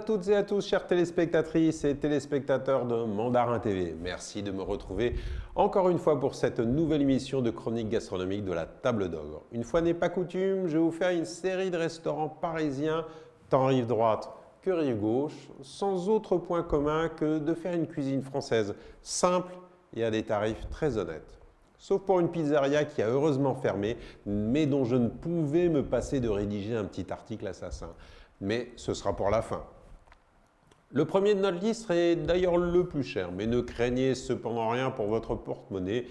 toutes et à tous, chères téléspectatrices et téléspectateurs de Mandarin TV. Merci de me retrouver encore une fois pour cette nouvelle émission de chronique gastronomique de la Table d'Ogre. Une fois n'est pas coutume, je vais vous faire une série de restaurants parisiens, tant rive droite que rive gauche, sans autre point commun que de faire une cuisine française simple et à des tarifs très honnêtes. Sauf pour une pizzeria qui a heureusement fermé, mais dont je ne pouvais me passer de rédiger un petit article assassin. Mais ce sera pour la fin. Le premier de notre liste serait d'ailleurs le plus cher, mais ne craignez cependant rien pour votre porte-monnaie.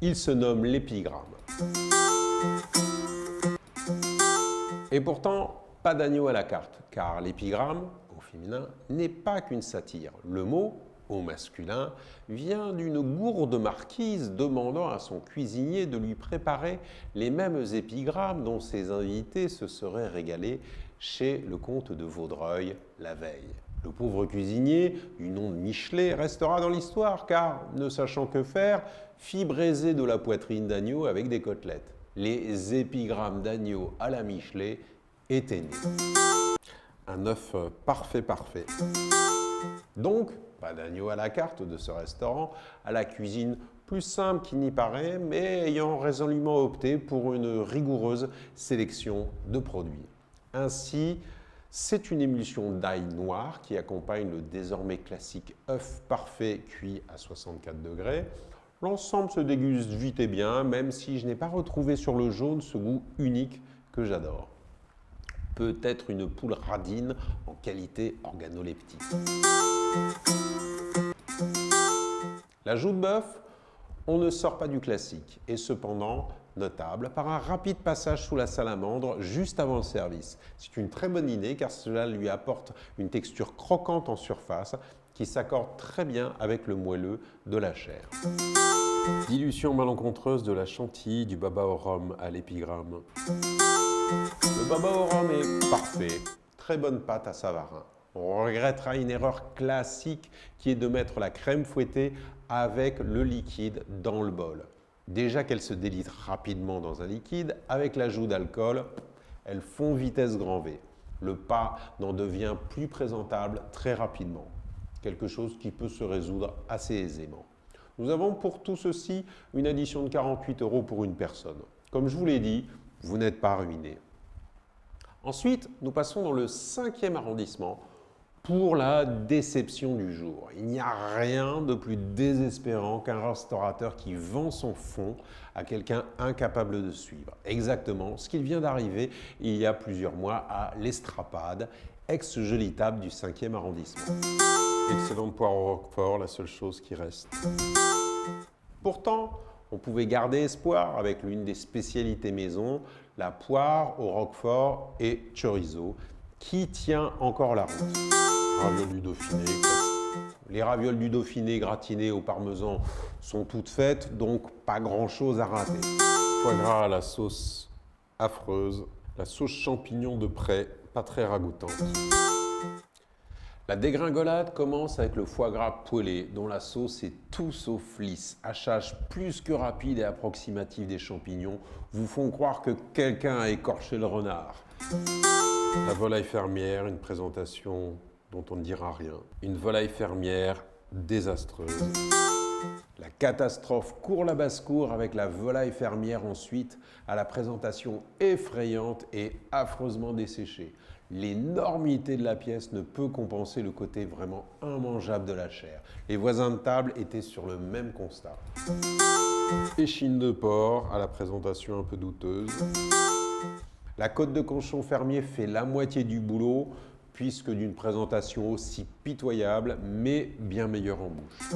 Il se nomme l'Épigramme. Et pourtant, pas d'agneau à la carte, car l'Épigramme, au féminin, n'est pas qu'une satire. Le mot, au masculin, vient d'une gourde marquise demandant à son cuisinier de lui préparer les mêmes épigrammes dont ses invités se seraient régalés chez le comte de Vaudreuil la veille. Le pauvre cuisinier, du nom de Michelet, restera dans l'histoire car, ne sachant que faire, fit braiser de la poitrine d'agneau avec des côtelettes. Les épigrammes d'agneau à la Michelet étaient nés. Un œuf parfait. Donc, pas d'agneau à la carte de ce restaurant, à la cuisine plus simple qu'il n'y paraît, mais ayant résolument opté pour une rigoureuse sélection de produits. Ainsi, c'est une émulsion d'ail noir qui accompagne le désormais classique œuf parfait cuit à 64 degrés. L'ensemble se déguste vite et bien, même si je n'ai pas retrouvé sur le jaune ce goût unique que j'adore. Peut-être une poule radine en qualité organoleptique. La joue de bœuf, on ne sort pas du classique, et cependant notable par un rapide passage sous la salamandre juste avant le service. C'est une très bonne idée car cela lui apporte une texture croquante en surface qui s'accorde très bien avec le moelleux de la chair. Dilution malencontreuse de la chantilly du baba au rhum à l'Épigramme. Le baba au rhum est parfait, très bonne pâte à Savarin. On regrettera une erreur classique qui est de mettre la crème fouettée avec le liquide dans le bol. Déjà qu'elle se délite rapidement dans un liquide, avec l'ajout d'alcool, elles font vitesse grand V. Le pas n'en devient plus présentable très rapidement. Quelque chose qui peut se résoudre assez aisément. Nous avons pour tout ceci une addition de 48 € pour une personne. Comme je vous l'ai dit, vous n'êtes pas ruiné. Ensuite, nous passons dans le 5e arrondissement pour la déception du jour. Il n'y a rien de plus désespérant qu'un restaurateur qui vend son fond à quelqu'un incapable de suivre. Exactement ce qu'il vient d'arriver il y a plusieurs mois à l'Estrapade, ex-jolie table du 5e arrondissement. Excellente poire au roquefort, la seule chose qui reste. Pourtant, on pouvait garder espoir avec l'une des spécialités maison, la poire au roquefort et chorizo, qui tient encore la route. Ravioles du Dauphiné. Les ravioles du Dauphiné gratinées au parmesan sont toutes faites, donc pas grand-chose à rater. Foie gras à la sauce affreuse, la sauce champignon de près, pas très ragoûtante. La dégringolade commence avec le foie gras poêlé, dont la sauce est tout sauf lisse. Hachage plus que rapide et approximatif des champignons vous font croire que quelqu'un a écorché le renard. La volaille fermière, une présentation dont on ne dira rien. Une volaille fermière désastreuse. La catastrophe court la basse-cour avec la volaille fermière ensuite à la présentation effrayante et affreusement desséchée. L'énormité de la pièce ne peut compenser le côté vraiment immangeable de la chair. Les voisins de table étaient sur le même constat. Échine de porc à la présentation un peu douteuse. La côte de cochon fermier fait la moitié du boulot, puisque d'une présentation aussi pitoyable, mais bien meilleure en bouche.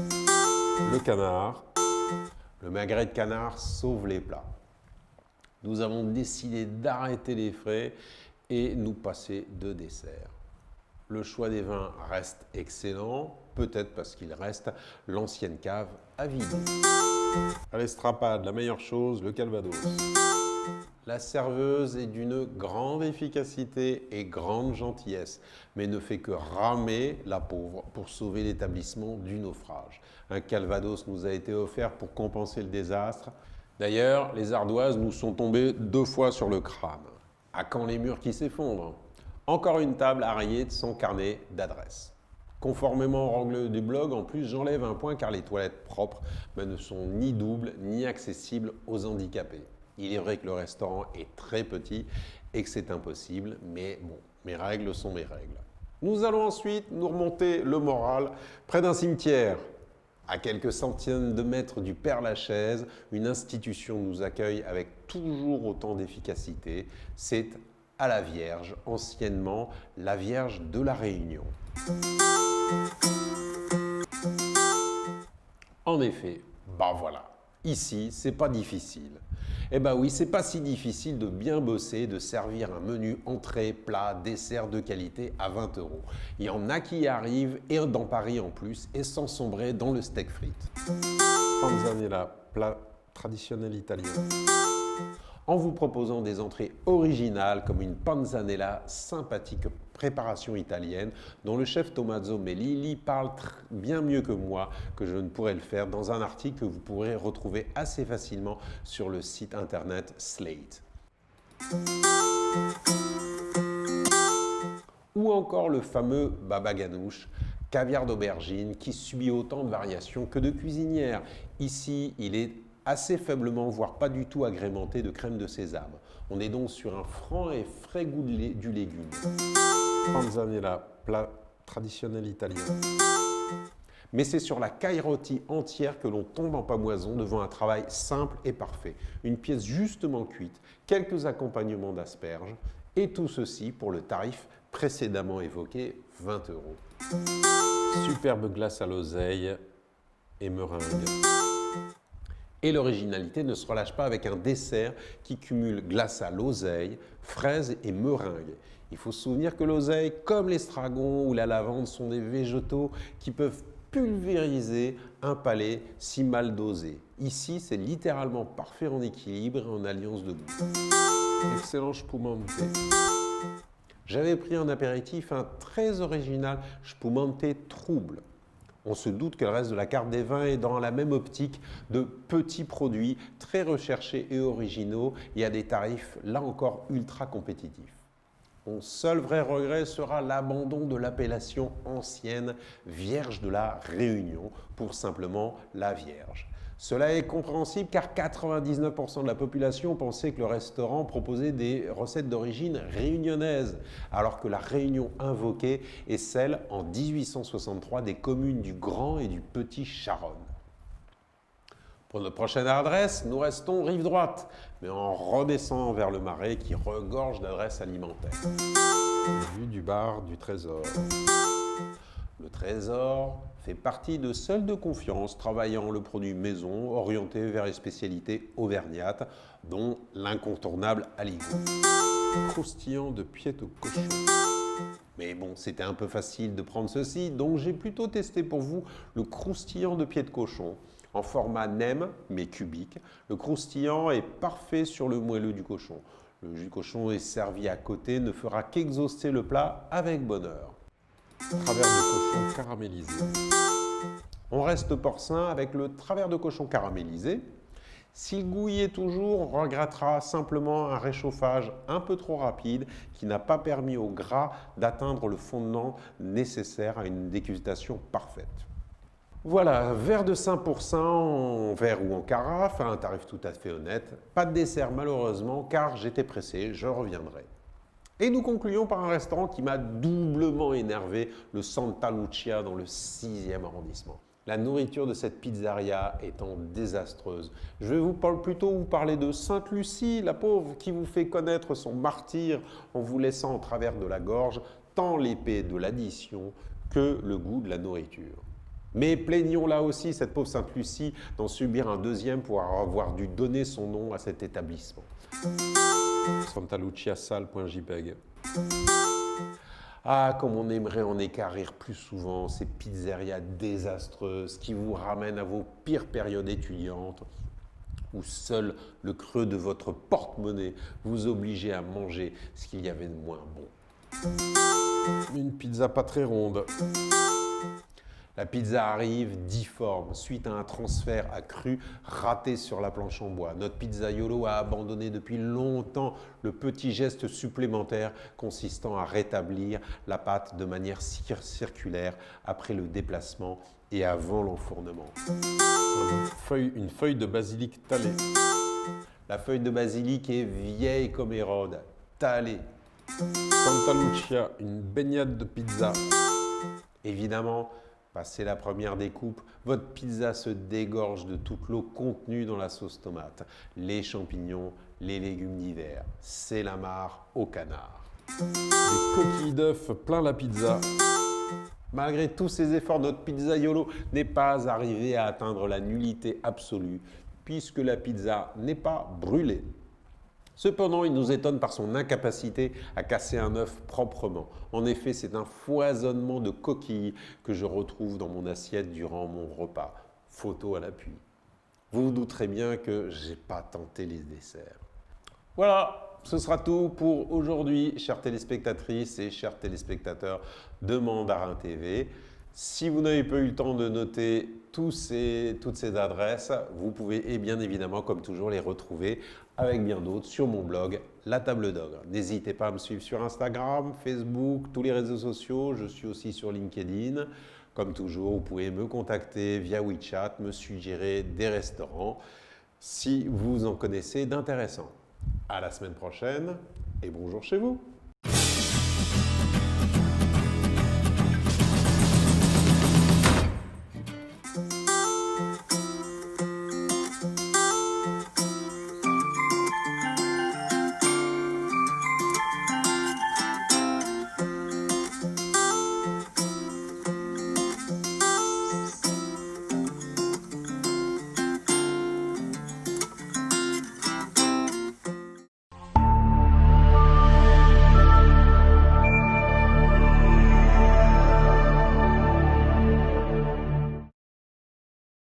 Le canard. Le magret de canard sauve les plats. Nous avons décidé d'arrêter les frais et nous passer de dessert. Le choix des vins reste excellent, peut-être parce qu'il reste l'ancienne cave à vider. À l'Estrapade, la meilleure chose, le calvados. La serveuse est d'une grande efficacité et grande gentillesse, mais ne fait que ramer la pauvre pour sauver l'établissement du naufrage. Un calvados nous a été offert pour compenser le désastre. D'ailleurs, les ardoises nous sont tombées 2 fois sur le crâne. À quand les murs qui s'effondrent? Encore une table à rayer de son carnet d'adresses. Conformément aux règles du blog, en plus, j'enlève un point car les toilettes propres ne sont ni doubles ni accessibles aux handicapés. Il est vrai que le restaurant est très petit et que c'est impossible, mais bon, mes règles sont mes règles. Nous allons ensuite nous remonter le moral près d'un cimetière. À quelques centaines de mètres du Père-Lachaise, une institution nous accueille avec toujours autant d'efficacité. C'est à la Vierge, anciennement la Vierge de la Réunion. En effet, bah voilà, ici, c'est pas difficile. Eh ben oui, c'est pas si difficile de bien bosser, de servir un menu entrée, plat, dessert de qualité à 20 €. Il y en a qui y arrivent, et dans Paris en plus, et sans sombrer dans le steak frites. Panzanella, plat traditionnel italien. En vous proposant des entrées originales comme une panzanella sympathique préparation italienne dont le chef Tommaso Melilli parle bien mieux que moi que je ne pourrais le faire dans un article que vous pourrez retrouver assez facilement sur le site internet Slate. Ou encore le fameux baba ganoush, caviar d'aubergine qui subit autant de variations que de cuisinière. Ici, il est assez faiblement, voire pas du tout agrémenté de crème de sésame. On est donc sur un franc et frais goût du légume. Panzanella, plat traditionnel italien. Mais c'est sur la caille rôtie entière que l'on tombe en pamoison devant un travail simple et parfait. Une pièce justement cuite, quelques accompagnements d'asperges, et tout ceci pour le tarif précédemment évoqué, 20 €. Superbe glace à l'oseille et meringue. Et l'originalité ne se relâche pas avec un dessert qui cumule glace à l'oseille, fraises et meringue. Il faut se souvenir que l'oseille, comme l'estragon ou la lavande, sont des végétaux qui peuvent pulvériser un palais si mal dosé. Ici, c'est littéralement parfait en équilibre et en alliance de goût. Excellent spumante. J'avais pris un apéritif très original, spumante trouble. On se doute que le reste de la carte des vins est dans la même optique de petits produits très recherchés et originaux et à des tarifs, là encore, ultra compétitifs. Mon seul vrai regret sera l'abandon de l'appellation ancienne Vierge de la Réunion pour simplement la Vierge. Cela est compréhensible car 99% de la population pensait que le restaurant proposait des recettes d'origine réunionnaise, alors que la Réunion invoquée est celle en 1863 des communes du Grand et du Petit Charonne. Pour notre prochaine adresse, nous restons rive droite, mais en redescendant vers le Marais qui regorge d'adresses alimentaires. Vue du bar du Trésor. Le Trésor fait partie de celles de confiance travaillant le produit maison orienté vers les spécialités auvergnates, dont l'incontournable aligot. Croustillant de pied de cochon. Mais bon, c'était un peu facile de prendre ceci, donc j'ai plutôt testé pour vous le croustillant de pied de cochon. En format nem, mais cubique, le croustillant est parfait sur le moelleux du cochon. Le jus de cochon est servi à côté, ne fera qu'exhauster le plat avec bonheur. Travers de cochon caramélisé. On reste porcin avec le travers de cochon caramélisé. S'il gouillait toujours, on regrettera simplement un réchauffage un peu trop rapide qui n'a pas permis au gras d'atteindre le fondement nécessaire à une dégustation parfaite. Voilà, verre de 5% en verre ou en carafe, à un tarif tout à fait honnête. Pas de dessert malheureusement, car j'étais pressé, je reviendrai. Et nous concluons par un restaurant qui m'a doublement énervé, le Santa Lucia dans le 6e arrondissement. La nourriture de cette pizzeria étant désastreuse. Je vais plutôt vous parler de Sainte Lucie, la pauvre, qui vous fait connaître son martyre en vous laissant en travers de la gorge, tant l'épée de l'addition que le goût de la nourriture. Mais plaignons là aussi cette pauvre Sainte Lucie d'en subir un deuxième pour avoir dû donner son nom à cet établissement. santaluciasal.jpg. Ah, comme on aimerait en écarrir plus souvent ces pizzerias désastreuses qui vous ramènent à vos pires périodes étudiantes où seul le creux de votre porte-monnaie vous obligeait à manger ce qu'il y avait de moins bon. Une pizza pas très ronde. La pizza arrive difforme suite à un transfert accru raté sur la planche en bois. Notre pizzaiolo a abandonné depuis longtemps le petit geste supplémentaire consistant à rétablir la pâte de manière circulaire après le déplacement et avant l'enfournement. Une feuille de basilic talée. La feuille de basilic est vieille comme Hérode, talée. Santa Lucia, une baignade de pizza. Évidemment, passé la première découpe, votre pizza se dégorge de toute l'eau contenue dans la sauce tomate, les champignons, les légumes d'hiver. C'est la mare au canard. Des coquilles d'œufs plein la pizza. Malgré tous ces efforts, notre pizzaiolo n'est pas arrivé à atteindre la nullité absolue, puisque la pizza n'est pas brûlée. Cependant, il nous étonne par son incapacité à casser un œuf proprement. En effet, c'est un foisonnement de coquilles que je retrouve dans mon assiette durant mon repas. Photo à l'appui. Vous vous douterez bien que je n'ai pas tenté les desserts. Voilà, ce sera tout pour aujourd'hui, chères téléspectatrices et chers téléspectateurs de Mandarin TV. Si vous n'avez pas eu le temps de noter toutes ces adresses, vous pouvez bien évidemment, comme toujours, les retrouver avec bien d'autres sur mon blog La Table d'Ogre. N'hésitez pas à me suivre sur Instagram, Facebook, tous les réseaux sociaux. Je suis aussi sur LinkedIn. Comme toujours, vous pouvez me contacter via WeChat, me suggérer des restaurants si vous en connaissez d'intéressants. À la semaine prochaine et bonjour chez vous.